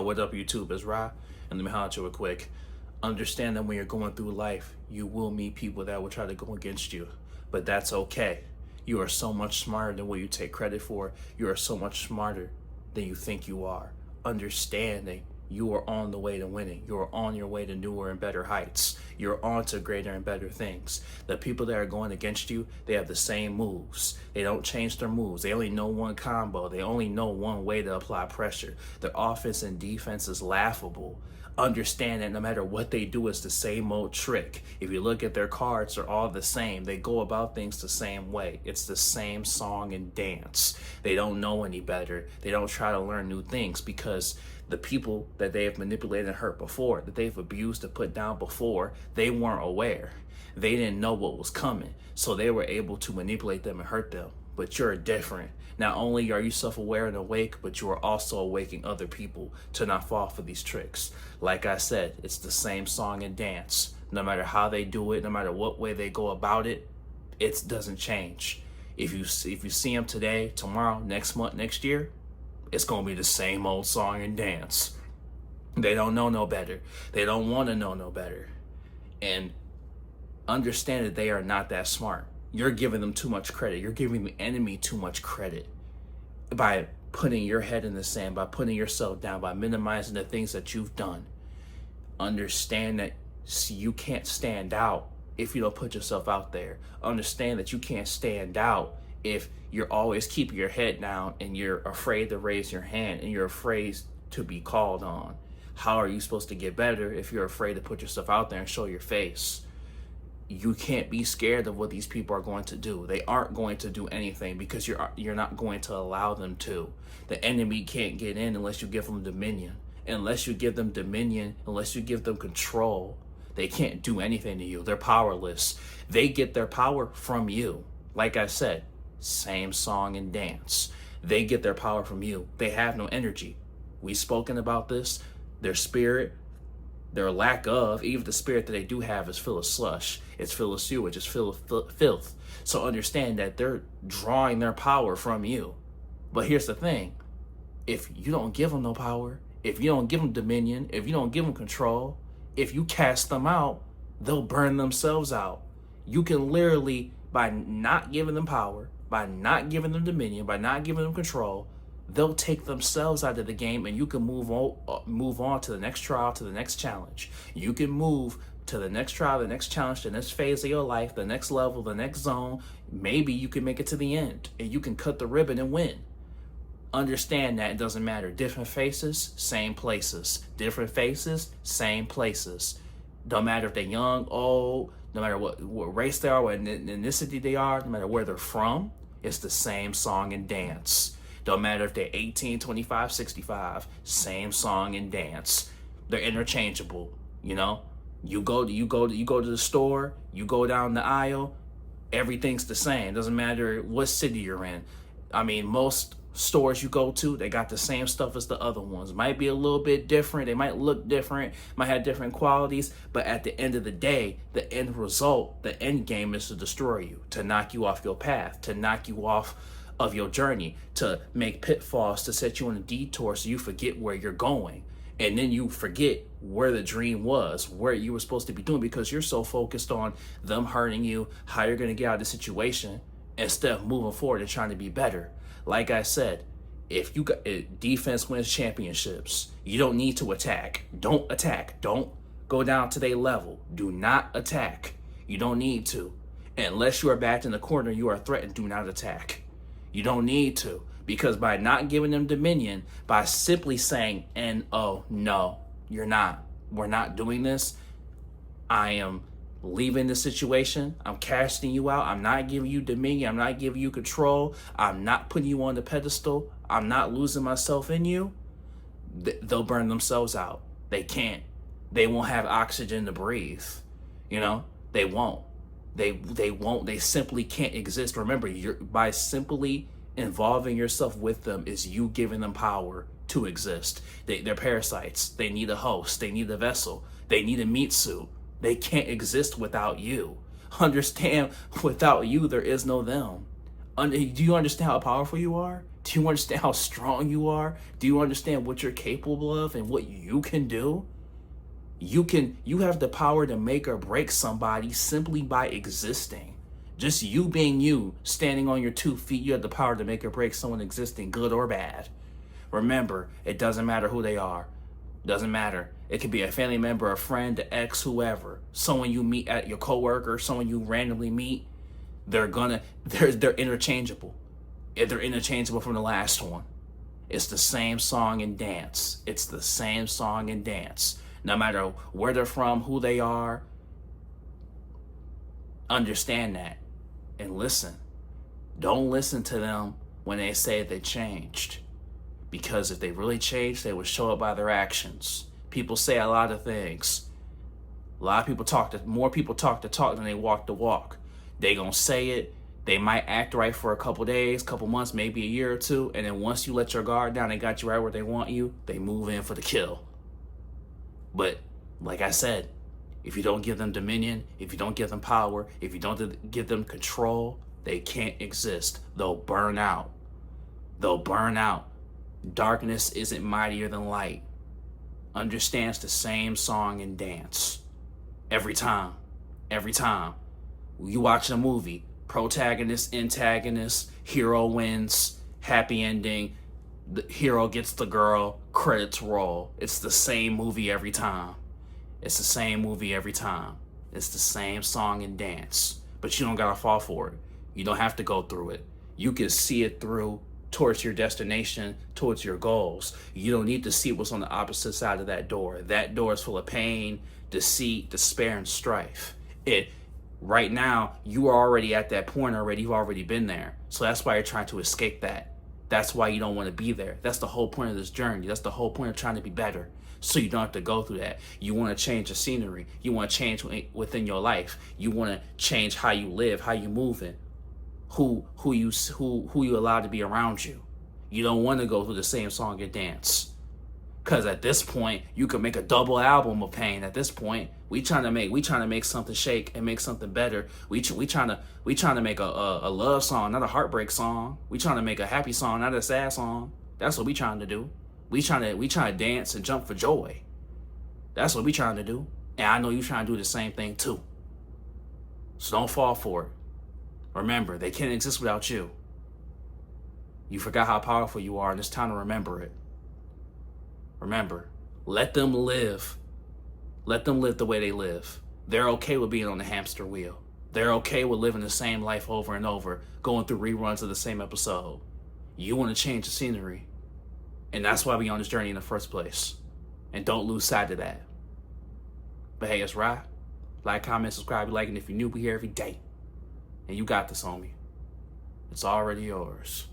What up, YouTube? It's Ra, and let me holler at you real quick. Understand that when you're going through life, you will meet people that will try to go against you, but that's okay. You are so much smarter than what you take credit for. You are so much smarter than you think you are. Understanding you are on the way to winning. You are on your way to newer and better heights. You're on to greater and better things. The people that are going against you, they have the same moves. They don't change their moves. They only know one combo. They only know one way to apply pressure. Their offense and defense is laughable. Understand that no matter what they do, it's the same old trick. If you look at their cards, they're all the same. They go about things the same way. It's the same song and dance. They don't know any better. They don't try to learn new things because the people that they have manipulated and hurt before, that they've abused and put down before, they weren't aware. They didn't know what was coming. So they were able to manipulate them and hurt them. But you're different. Not only are you self-aware and awake, but you are also awakening other people to not fall for these tricks. Like I said, it's the same song and dance. No matter how they do it, no matter what way they go about it, it doesn't change. If you see them today, tomorrow, next month, next year, it's going to be the same old song and dance. They don't know no better. They don't want to know no better. And understand that they are not that smart. You're giving them too much credit. You're giving the enemy too much credit by putting your head in the sand, by putting yourself down, by minimizing the things that you've done. Understand that you can't stand out if you don't put yourself out there. Understand that you can't stand out if you're always keeping your head down and you're afraid to raise your hand and you're afraid to be called on. How are you supposed to get better if you're afraid to put yourself out there and show your face? You can't be scared of what these people are going to do. They aren't going to do anything because you're not going to allow them to. The enemy can't get in unless you give them dominion. Unless you give them dominion, unless you give them control, they can't do anything to you. They're powerless. They get their power from you. Like I said, same song and dance. They get their power from you. They have no energy. We've spoken about this. Their spirit, their lack of, even the spirit that they do have is full of slush. It's full of sewage. It's full of filth. So understand that they're drawing their power from you. But here's the thing. If you don't give them no power, if you don't give them dominion, if you don't give them control, if you cast them out, they'll burn themselves out. You can literally, by not giving them power, by not giving them dominion, by not giving them control, they'll take themselves out of the game and you can move on to the next trial, to the next challenge. You can move to the next trial, the next challenge, the next phase of your life, the next level, the next zone. Maybe you can make it to the end and you can cut the ribbon and win. Understand that it doesn't matter. Different faces, same places. Different faces, same places. Don't matter if they're young, old, no matter what race they are, what ethnicity they are, no matter where they're from, it's the same song and dance. Don't matter if they're 18, 25, 65, same song and dance. They're interchangeable, you know? You go to the store, you go down the aisle, everything's the same. Doesn't matter what city you're in. I mean, most stores you go to, they got the same stuff as the other ones. Might be a little bit different. They might look different, might have different qualities, but at the end of the day, the end result, the end game is to destroy you, to knock you off your path, to knock you off of your journey, to make pitfalls, to set you on a detour so you forget where you're going. And then you forget where the dream was, where you were supposed to be doing, because you're so focused on them hurting you, how you're going to get out of the situation, instead of moving forward and trying to be better. Like I said, if you got defense wins championships, you don't need to attack. Don't attack. Don't go down to their level. Do not attack. You don't need to. Unless you are backed in the corner, you are threatened, do not attack. You don't need to, because by not giving them dominion, by simply saying, no, you're not, we're not doing this, I am leaving the situation, I'm casting you out, I'm not giving you dominion, I'm not giving you control, I'm not putting you on the pedestal, I'm not losing myself in you, they'll burn themselves out. They can't. They won't have oxygen to breathe. You know, they won't. They won't. They simply can't exist. Remember, by simply involving yourself with them is you giving them power to exist. They're parasites. They need a host. They need a vessel. They need a meat suit. They can't exist without you. Understand, without you, there is no them. Do you understand how powerful you are? Do you understand how strong you are? Do you understand what you're capable of and what you can do? You have the power to make or break somebody simply by existing. Just you being you, standing on your 2 feet, you have the power to make or break someone existing, good or bad. Remember, it doesn't matter who they are. Doesn't matter. It could be a family member, a friend, an ex, whoever. Someone you meet at your coworker, someone you randomly meet. They're interchangeable. They're interchangeable from the last one. It's the same song and dance. It's the same song and dance. No matter where they're from, who they are, understand that and listen. Don't listen to them when they say they changed. Because if they really changed, they would show it by their actions. People say a lot of things. A lot of people more people talk the talk than they walk the walk. They gonna say it. They might act right for a couple days, couple months, maybe a year or two. And then once you let your guard down, they got you right where they want you, they move in for the kill. But like I said, if you don't give them dominion, if you don't give them power, if you don't give them control, they can't exist. They'll burn out. They'll burn out. Darkness isn't mightier than light. Understands the same song and dance. Every time. Every time. You watch a movie, protagonist, antagonist, hero wins, happy ending, the hero gets the girl, credits roll. It's the same movie every time. It's the same movie every time. It's the same song and dance. But you don't gotta fall for it. You don't have to go through it. You can see it through towards your destination, towards your goals. You don't need to see what's on the opposite side of that door. That door is full of pain, deceit, despair, and strife. Right now, you are already at that point already. You've already been there. So that's why you're trying to escape that. That's why you don't want to be there. That's the whole point of this journey. That's the whole point of trying to be better. So you don't have to go through that. You want to change the scenery. You want to change within your life. You want to change how you live, how you moving, who you allow to be around you. You don't want to go through the same song and dance. Cause at this point, you could make a double album of pain. At this point, we trying to make something shake and make something better. We trying to make a love song, not a heartbreak song. We trying to make a happy song, not a sad song. That's what we trying to do. We trying to dance and jump for joy. That's what we trying to do. And I know you trying to do the same thing too. So don't fall for it. Remember, they can't exist without you. You forgot how powerful you are, and it's time to remember it. Remember, let them live. Let them live the way they live. They're okay with being on the hamster wheel. They're okay with living the same life over and over, going through reruns of the same episode. You want to change the scenery. And that's why we on this journey in the first place. And don't lose sight of that. But hey, it's Rye. Like, comment, subscribe, like, and if you're new, we here every day. And you got this, homie. It's already yours.